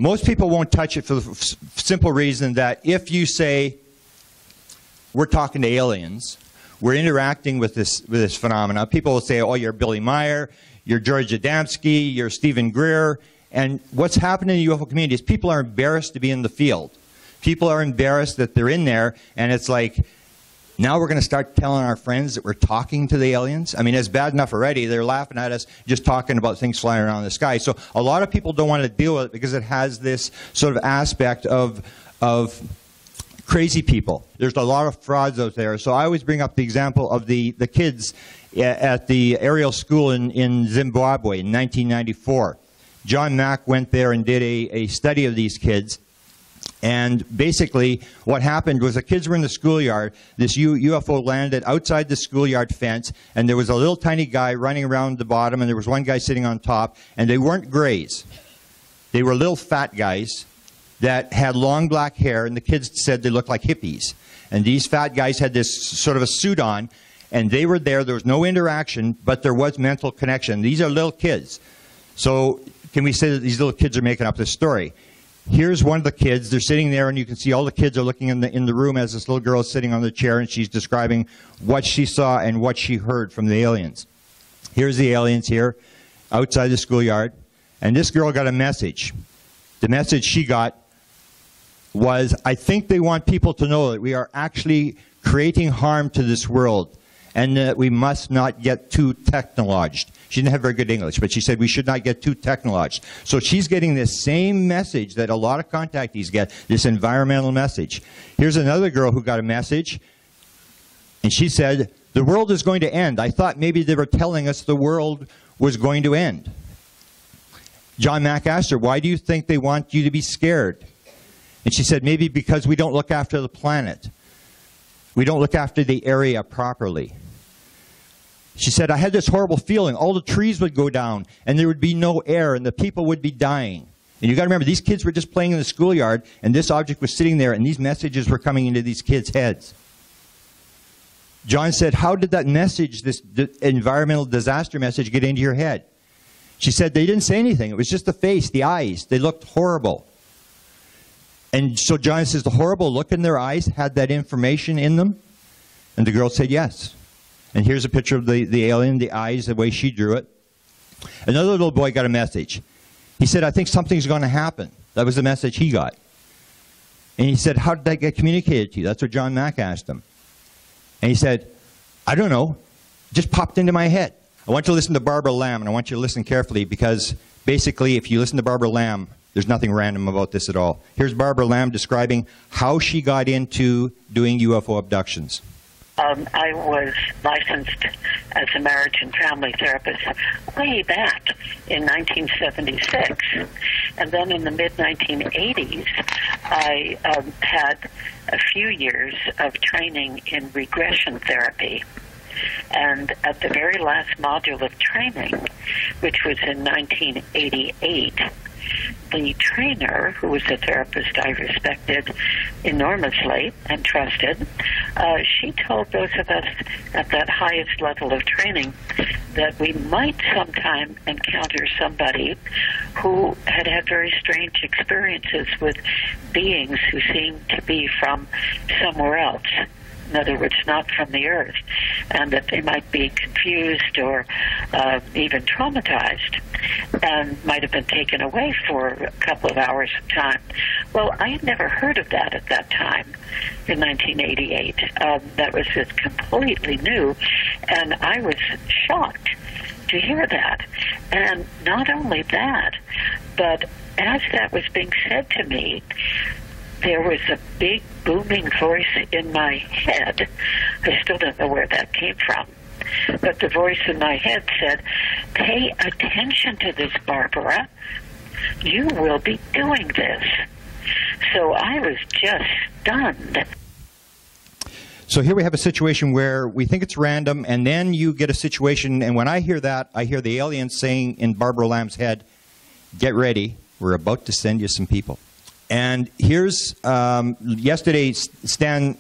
Most people won't touch it for the simple reason that if you say, we're talking to aliens, we're interacting with this phenomena, people will say, oh, you're Billy Meyer, you're George Adamski, you're Stephen Greer. And what's happening in the UFO community is people are embarrassed to be in the field. People are embarrassed that they're in there, and it's like, now we're going to start telling our friends that we're talking to the aliens? I mean, it's bad enough already. They're laughing at us just talking about things flying around the sky. So a lot of people don't want to deal with it because it has this sort of aspect of crazy people. There's a lot of frauds out there. So I always bring up the example of the kids at the Ariel School in Zimbabwe in 1994. John Mack went there and did a study of these kids. And basically what happened was the kids were in the schoolyard. This UFO landed outside the schoolyard fence, and there was a little tiny guy running around the bottom, and there was one guy sitting on top, and they weren't grays. They were little fat guys that had long black hair, and the kids said they looked like hippies. And these fat guys had this sort of a suit on, and they were there. There was no interaction, but there was mental connection. These are little kids. So can we say that these little kids are making up this story? Here's one of the kids. They're sitting there, and you can see all the kids are looking in the room as this little girl is sitting on the chair, and she's describing what she saw and what she heard from the aliens. Here's the aliens here outside the schoolyard, and this girl got a message. The message she got was, I think they want people to know that we are actually creating harm to this world and that we must not get too technologized. She didn't have very good English, but she said we should not get too technologized. So she's getting this same message that a lot of contactees get, this environmental message. Here's another girl who got a message, and she said, the world is going to end. I thought maybe they were telling us the world was going to end. John Mack asked her, why do you think they want you to be scared? And she said, maybe because we don't look after the planet. We don't look after the area properly. She said, I had this horrible feeling. All the trees would go down, and there would be no air, and the people would be dying. And you got to remember, these kids were just playing in the schoolyard, and this object was sitting there, and these messages were coming into these kids' heads. John said, how did that message, this environmental disaster message, get into your head? She said, they didn't say anything. It was just the face, the eyes. They looked horrible. And so John says, the horrible look in their eyes had that information in them? And the girl said, yes. And here's a picture of the alien, the eyes, the way she drew it. Another little boy got a message. He said, I think something's going to happen. That was the message he got. And he said, how did that get communicated to you? That's what John Mack asked him. And he said, I don't know. It just popped into my head. I want you to listen to Barbara Lamb, and I want you to listen carefully, because basically if you listen to Barbara Lamb, there's nothing random about this at all. Here's Barbara Lamb describing how she got into doing UFO abductions. I was licensed as a marriage and family therapist way back in 1976. And then in the mid-1980s, I had a few years of training in regression therapy. And at the very last module of training, which was in 1988, the trainer, who was a therapist I respected enormously and trusted, she told those of us at that highest level of training that we might sometime encounter somebody who had had very strange experiences with beings who seemed to be from somewhere else. In other words, not from the earth, and that they might be confused or even traumatized and might have been taken away for a couple of hours of time. Well, I had never heard of that at that time in 1988. That was just completely new, and I was shocked to hear that. And not only that, but as that was being said to me, there was a big booming voice in my head. I still don't know where that came from. But the voice in my head said, pay attention to this, Barbara. You will be doing this. So I was just stunned. So here we have a situation where we think it's random, and then you get a situation, and when I hear that, I hear the aliens saying in Barbara Lamb's head, get ready, we're about to send you some people. And here's, yesterday, Stan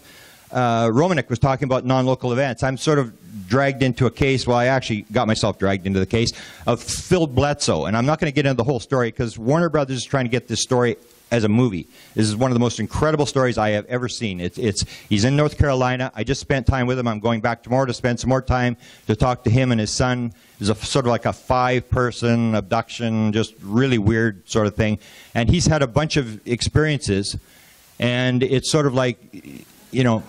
Romanek was talking about non-local events. I'm sort of dragged into a case. Well, I actually got myself dragged into the case of Phil Bledsoe. And I'm not going to get into the whole story because Warner Brothers is trying to get this story as a movie. This is one of the most incredible stories I have ever seen. He's in North Carolina. I just spent time with him. I'm going back tomorrow to spend some more time to talk to him and his son. It's a sort of like a 5-person abduction, just really weird sort of thing. And he's had a bunch of experiences, and it's sort of like, you know,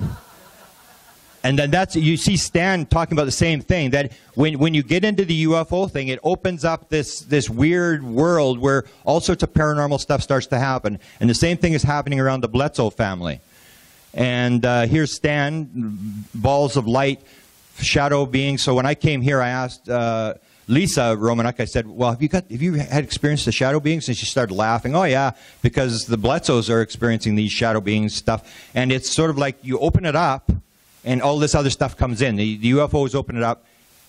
and then you see Stan talking about the same thing, that when you get into the UFO thing, it opens up this weird world where all sorts of paranormal stuff starts to happen. And the same thing is happening around the Bledsoe family. And here's Stan, balls of light, shadow beings. So when I came here, I asked Lisa Romanek, I said, well, have you had experienced the shadow beings? And she started laughing. Oh, yeah, because the Bledsoes are experiencing these shadow beings stuff. And it's sort of like you open it up, and all this other stuff comes in. The UFOs open it up,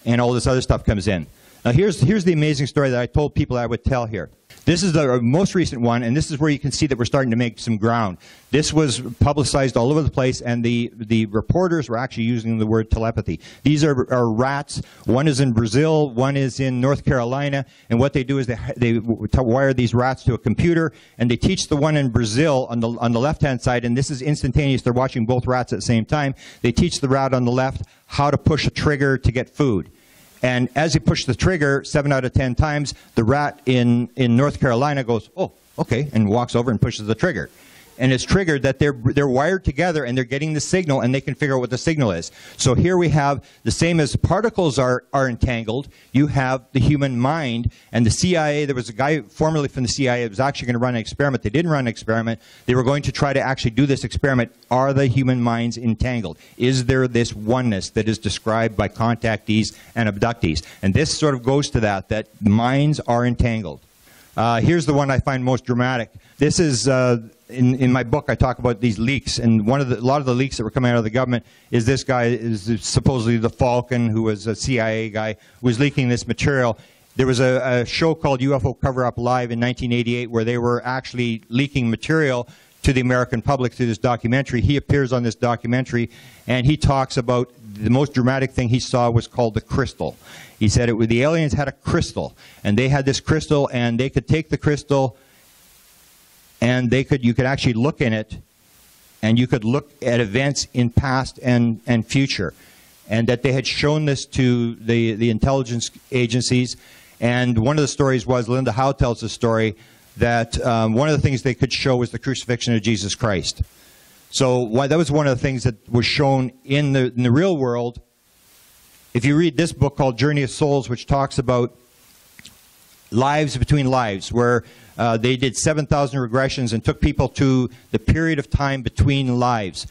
and all this other stuff comes in. Now, here's the amazing story that I told people I would tell here. This is the most recent one, and this is where you can see that we're starting to make some ground. This was publicized all over the place, and the reporters were actually using the word telepathy. These are rats. One is in Brazil, one is in North Carolina, and what they do is they wire these rats to a computer, and they teach the one in Brazil on the left-hand side, and this is instantaneous. They're watching both rats at the same time. They teach the rat on the left how to push a trigger to get food. And as he pushed the trigger 7 out of 10 times, the rat in North Carolina goes, oh, okay, and walks over and pushes the trigger. And it's triggered that they're wired together and they're getting the signal and they can figure out what the signal is. So here we have the same as particles are entangled, you have the human mind. And the CIA, there was a guy formerly from the CIA that was actually going to run an experiment. They didn't run an experiment. They were going to try to actually do this experiment. Are the human minds entangled? Is there this oneness that is described by contactees and abductees? And this sort of goes to that minds are entangled. Here's the one I find most dramatic. This is in my book. I talk about these leaks, and a lot of the leaks that were coming out of the government is this guy is supposedly the Falcon, who was a CIA guy, who was leaking this material. There was a show called UFO Cover-Up Live in 1988 where they were actually leaking material to the American public through this documentary. He appears on this documentary, and he talks about the most dramatic thing he saw was called the crystal. He said the aliens had a crystal, and they had this crystal, and they could take the crystal, and you could actually look in it, and you could look at events in past and future, and that they had shown this to the intelligence agencies. And one of the stories was, Linda Howe tells the story, that one of the things they could show was the crucifixion of Jesus Christ. So that was one of the things that was shown in the real world. If you read this book called Journey of Souls, which talks about lives between lives, where they did 7,000 regressions and took people to the period of time between lives.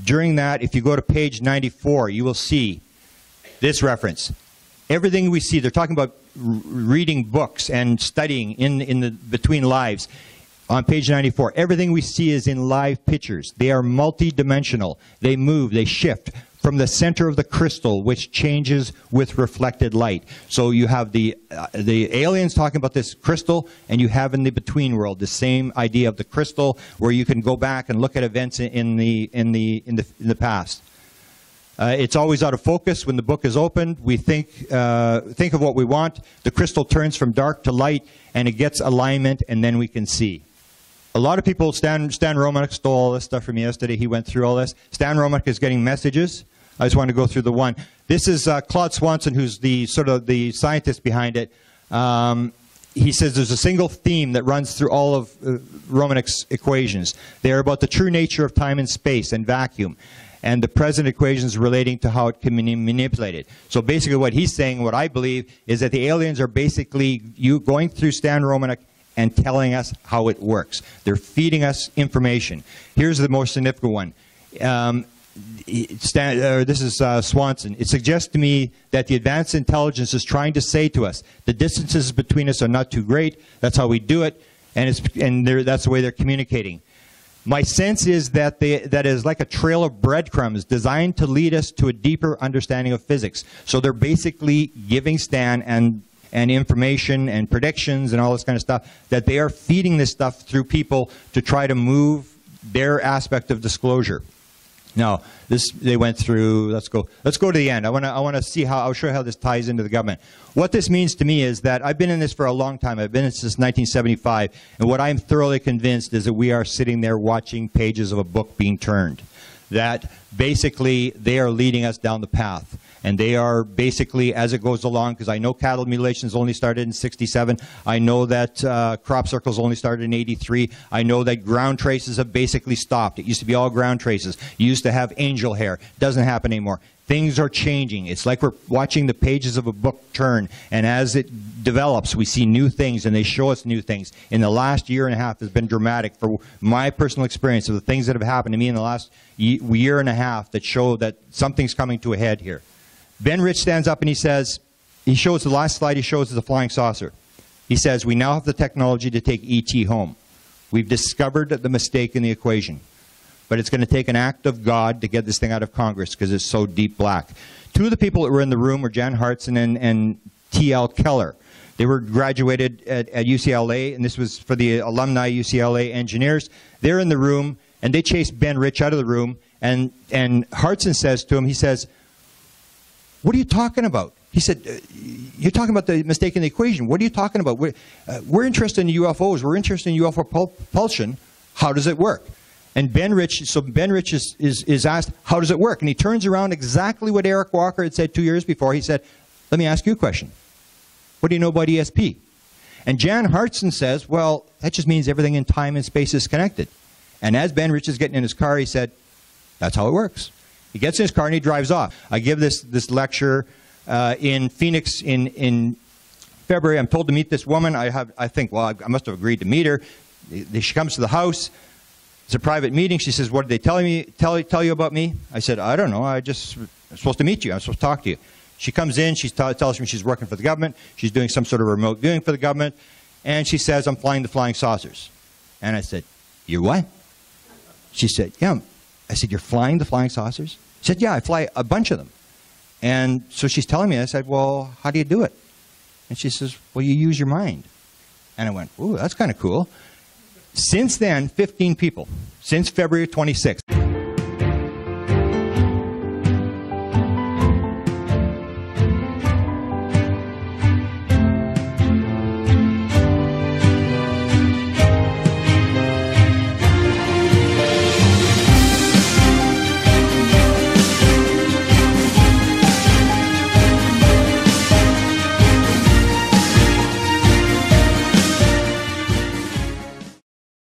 During that, if you go to page 94, you will see this reference. Everything we see, they're talking about reading books and studying in the between lives. On page 94, everything we see is in live pictures. They are multi-dimensional. They move, they shift from the center of the crystal, which changes with reflected light. So you have the aliens talking about this crystal, and you have in the between world the same idea of the crystal, where you can go back and look at events in the past. It's always out of focus when the book is opened. We think of what we want. The crystal turns from dark to light, and it gets alignment, and then we can see. A lot of people, Stan Romanek stole all this stuff from me yesterday. He went through all this. Stan Romanek is getting messages. I just want to go through the one. This is Claude Swanson, who's the scientist behind it. He says there's a single theme that runs through all of Romanek's equations. They are about the true nature of time and space and vacuum, and the present equations relating to how it can be manipulated. So basically what he's saying, what I believe, is that the aliens are basically going through Stan Romanek and telling us how it works. They're feeding us information. Here's the most significant one. This is Swanson. It suggests to me that the advanced intelligence is trying to say to us, the distances between us are not too great. That's how we do it, and that's the way they're communicating. My sense is that that is like a trail of breadcrumbs designed to lead us to a deeper understanding of physics. So they're basically giving Stan and information and predictions and all this kind of stuff, that they are feeding this stuff through people to try to move their aspect of disclosure. Now, they went through. Let's go to the end. I want to see how. I'll show you how this ties into the government. What this means to me is that I've been in this for a long time. I've been in this since 1975, and what I'm thoroughly convinced is that we are sitting there watching pages of a book being turned. That basically they are leading us down the path. And they are basically, as it goes along, because I know cattle mutilations only started in 67. I know that crop circles only started in 83. I know that ground traces have basically stopped. It used to be all ground traces. You used to have angel hair. It doesn't happen anymore. Things are changing. It's like we're watching the pages of a book turn. And as it develops, we see new things, and they show us new things. In the last year and a half has been dramatic for my personal experience of the things that have happened to me in the last year and a half that show that something's coming to a head here. Ben Rich stands up and he says, he shows the last slide he shows is a flying saucer. He says, we now have the technology to take ET home. We've discovered the mistake in the equation. But it's going to take an act of God to get this thing out of Congress because it's so deep black. Two of the people that were in the room were Jan Hartson and T.L. Keller. They were graduated at UCLA, and this was for the alumni UCLA engineers. They're in the room, and they chased Ben Rich out of the room, and Hartson says to him, he says, what are you talking about? He said, you're talking about the mistake in the equation. What are you talking about? We're interested in UFOs. We're interested in UFO propulsion. How does it work? And Ben Rich is asked, how does it work? And he turns around exactly what Eric Walker had said 2 years before. He said, let me ask you a question. What do you know about ESP? And Jan Hartson says, well, that just means everything in time and space is connected. And as Ben Rich is getting in his car, he said, that's how it works. He gets in his car and he drives off. I give this lecture in Phoenix in February. I'm told to meet this woman. I think, well, I must have agreed to meet her. She comes to the house. It's a private meeting. She says, what did they tell you about me? I said, I don't know. I'm supposed to meet you. I'm supposed to talk to you. She comes in. She tells me she's working for the government. She's doing some sort of remote viewing for the government. And she says, I'm flying the flying saucers. And I said, you what? She said, yeah. I said, you're flying the flying saucers? She said, yeah, I fly a bunch of them. And so she's telling me, I said, well, how do you do it? And she says, well, you use your mind. And I went, ooh, that's kind of cool. Since then, 15 people, since February 26th.